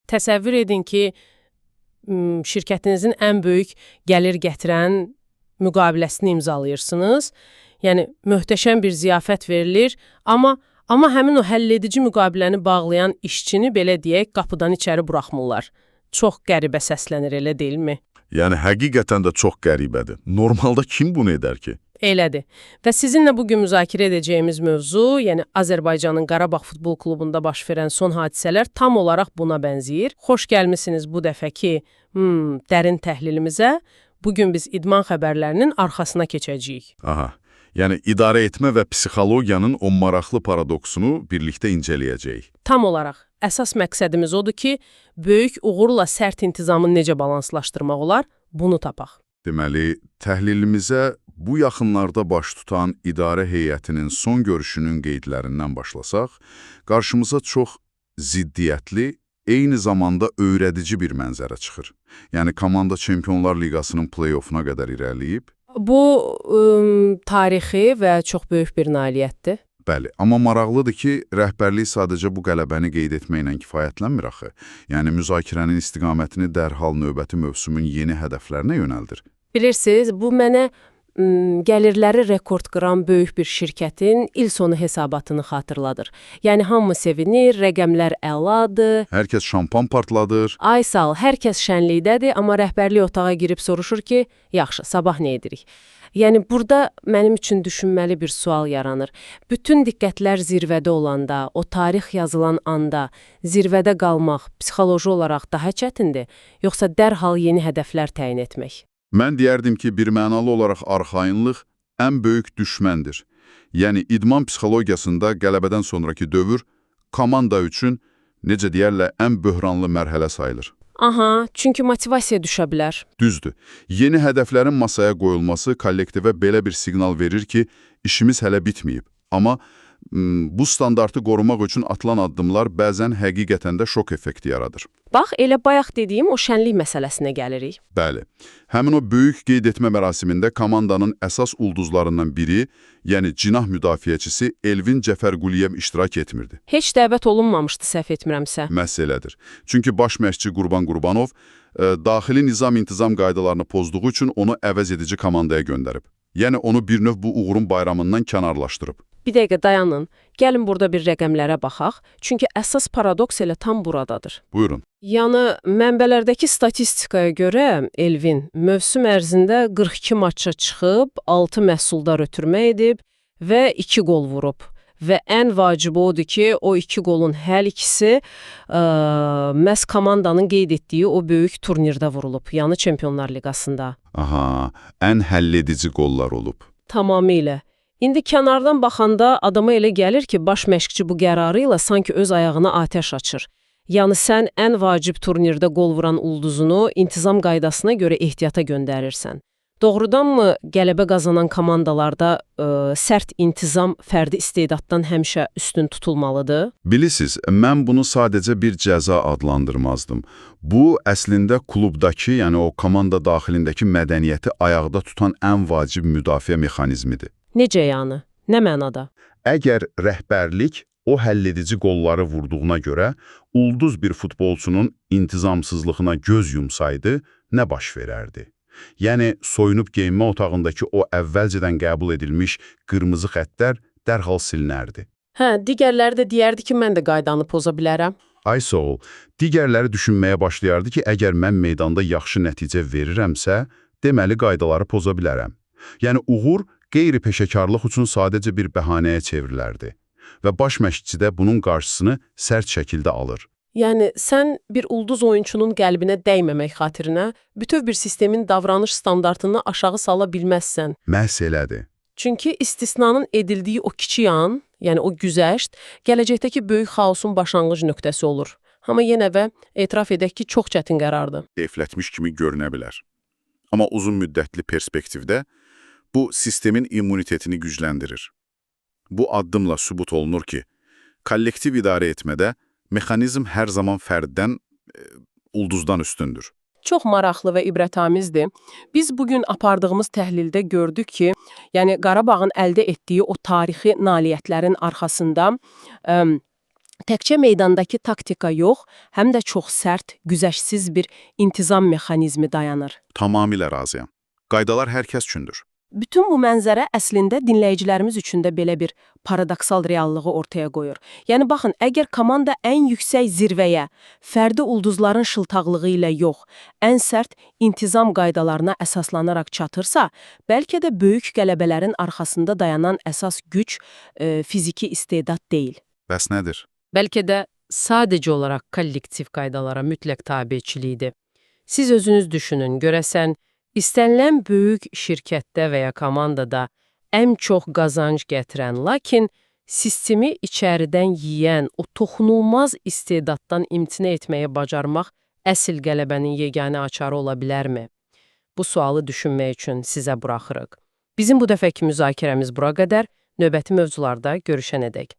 təsəvvür edin ki, şirkətinizin ən böyük gəlir gətirən müqaviləsini imzalayırsınız. Yəni, möhtəşəm bir ziyafət verilir, amma həmin o həlledici müqaviləni bağlayan işçini, belə deyək, qapıdan içəri buraxmırlar. Çox qəribə səslənir, elə deyilmi? Yəni, həqiqətən də çox qəribədir. Normalda kim bunu edər ki? Elədir. Və sizinlə bugün müzakirə edəcəyimiz mövzu, yəni Azərbaycanın Qarabağ Futbol Klubunda baş verən son hadisələr tam olaraq buna bənzəyir. Xoş gəlmisiniz bu dəfəki dərin təhlilimizə. Bugün biz idman xəbərlərinin arxasına keçəcəyik. Aha, yəni idarə etmə və psixologiyanın o maraqlı paradoksunu birlikdə incələyəcəyik. Tam olaraq. Əsas məqsədimiz odur ki, böyük uğurla sərt intizamı necə balanslaşdırmaq olar, bunu tapaq. Deməli, təhlilimizə bu yaxınlarda baş tutan idarə heyətinin son görüşünün qeydlərindən başlasaq, qarşımıza çox ziddiyyətli, eyni zamanda öyrədici bir mənzərə çıxır. Yəni, komanda Çempionlar Liqasının play-offuna qədər irəliyib. Bu, tarixi və çox böyük bir nailiyyətdir. Bəli, amma maraqlıdır ki, rəhbərlik sadəcə bu qələbəni qeyd etməklə kifayətlənmir axı. Yəni, müzakirənin istiqamətini dərhal növbəti mövsümün yeni hədəflərinə yönəldir. Bilirsiniz, bu mənə gəlirləri rekord qıran böyük bir şirkətin il sonu hesabatını xatırladır. Yəni, hamı sevinir, rəqəmlər əladır. Hər kəs şampan partladır. Ay sağ ol, hər kəs şənlikdədir, amma rəhbərlik otağa girib soruşur ki, yaxşı, sabah nə edirik? Yəni, burada mənim üçün düşünməli bir sual yaranır. Bütün diqqətlər zirvədə olanda, o tarix yazılan anda zirvədə qalmaq psixoloji olaraq daha çətindir, yoxsa dərhal yeni hədəflər təyin etmək? Mən deyərdim ki, birmənalı olaraq arxayınlıq ən böyük düşməndir. Yəni, idman psixologiyasında qələbədən sonraki dövr komanda üçün, necə deyərlər, ən böhranlı mərhələ sayılır. Aha, çünki motivasiya düşə bilər. Düzdür. Yeni hədəflərin masaya qoyulması kollektivə belə bir siqnal verir ki, işimiz hələ bitməyib. Amma bu standartı qorumaq üçün atılan addımlar bəzən həqiqətən də şok effekti yaradır. Bax, elə bayaq dediyim o şənlik məsələsinə gəlirik. Bəli. Həmin o böyük qeyd etmə mərasimində komandanın əsas ulduzlarından biri, yəni cinah müdafiəçisi Elvin Cəfərquliyev iştirak etmirdi. Heç dəvət olunmamışdı, səhv etmirəmsə. Məsələdir. Çünki baş məşqçi Qurban Qurbanov daxili nizam-intizam qaydalarını pozduğu üçün onu əvəz edici komandaya göndərib. Yəni, onu bir növ bu uğurun bayramından kənarlaşdırıb. Bir dəqiqə dayanın, gəlin burada bir rəqəmlərə baxaq, çünki əsas paradoks elə tam buradadır. Buyurun. Yəni, mənbələrdəki statistikaya görə Elvin mövsüm ərzində 42 maça çıxıb, 6 məhsuldar ötürmə edib və 2 qol vurub. Və ən vacibi odur ki, o 2 qolun hər ikisi məhz komandanın qeyd etdiyi o böyük turnirdə vurulub, yəni Çempionlar Liqasında. Aha, ən həlledici qollar olub. Tamamilə. İndi kənardan baxanda adama elə gəlir ki, baş məşqçi bu qərarı ilə sanki öz ayağına atəş açır. Yəni, sən ən vacib turnirdə qol vuran ulduzunu intizam qaydasına görə ehtiyata göndərirsən. Doğrudanmı qələbə qazanan komandalarda sərt intizam fərdi istedaddan həmişə üstün tutulmalıdır? Bilirsiniz, mən bunu sadəcə bir cəza adlandırmazdım. Bu, əslində klubdakı, yəni o komanda daxilindəki mədəniyyəti ayaqda tutan ən vacib müdafiə mexanizmidir. Necə yəni? Nə mənada? Əgər rəhbərlik o həlledici qolları vurduğuna görə ulduz bir futbolçunun intizamsızlığına göz yumsaydı, nə baş verərdi? Yəni, soyunub geyinmə otağındakı o əvvəlcədən qəbul edilmiş qırmızı xəttlər dərhal silinərdi. Hə, digərləri də deyərdi ki, mən də qaydanı poza bilərəm. Ay sağ ol, digərləri düşünməyə başlayardı ki, əgər mən meydanda yaxşı nəticə verirəmsə, deməli qaydaları poza bilərəm. Yəni, uğur qeyri-peşəkarlıq üçün sadəcə bir bəhanəyə çevrilərdi və baş məşqçi də bunun qarşısını sərt şəkildə alır. Yəni, sən bir ulduz oyunçunun qəlbinə dəyməmək xatirinə bütöv bir sistemin davranış standartını aşağı sala bilməzsən. Məhz elədir. Çünki istisnanın edildiyi o kiçik an, yəni o güzəşt, gələcəkdəki böyük xaosun başlanğıc nöqtəsi olur. Amma yenə də etiraf edək ki, çox çətin qərardır. Deflətmiş kimi görünə bilər. Amma uzun müddətli perspektivdə bu sistemin immunitetini gücləndirir. Bu addımla sübut olunur ki, kollektiv idarə etmədə mexanizm hər zaman fərddən, ulduzdan üstündür. Çox maraqlı və ibrətamizdir. Biz bugün apardığımız təhlildə gördük ki, yəni Qarabağın əldə etdiyi o tarixi nailiyyətlərin arxasında Təkcə meydandakı taktika yox, həm də çox sərt, güzəştsiz bir intizam mexanizmi dayanır. Tamamilə razıyam. Qaydalar hər kəs üçündür. Bütün bu mənzərə əslində dinləyicilərimiz üçün də belə bir paradoksal reallığı ortaya qoyur. Yəni baxın, əgər komanda ən yüksək zirvəyə, fərdi ulduzların şıltaqlığı ilə yox, ən sərt intizam qaydalarına əsaslanaraq çatırsa, bəlkə də böyük qələbələrin arxasında dayanan əsas güc fiziki istedad deyil. Bəs nədir? Bəlkə də sadəcə olaraq kollektiv qaydalara mütləq tabeçilikdir. Siz özünüz düşünün, görəsən, İstənilən böyük şirkətdə və ya komandada ən çox qazanc gətirən, lakin sistemi içəridən yeyən, o toxunulmaz istedaddan imtina etməyi bacarmaq əsl qələbənin yeganə açarı ola bilərmi? Bu sualı düşünmək üçün sizə buraxırıq. Bizim bu dəfəki müzakirəmiz bura qədər, növbəti mövzularda görüşənədək.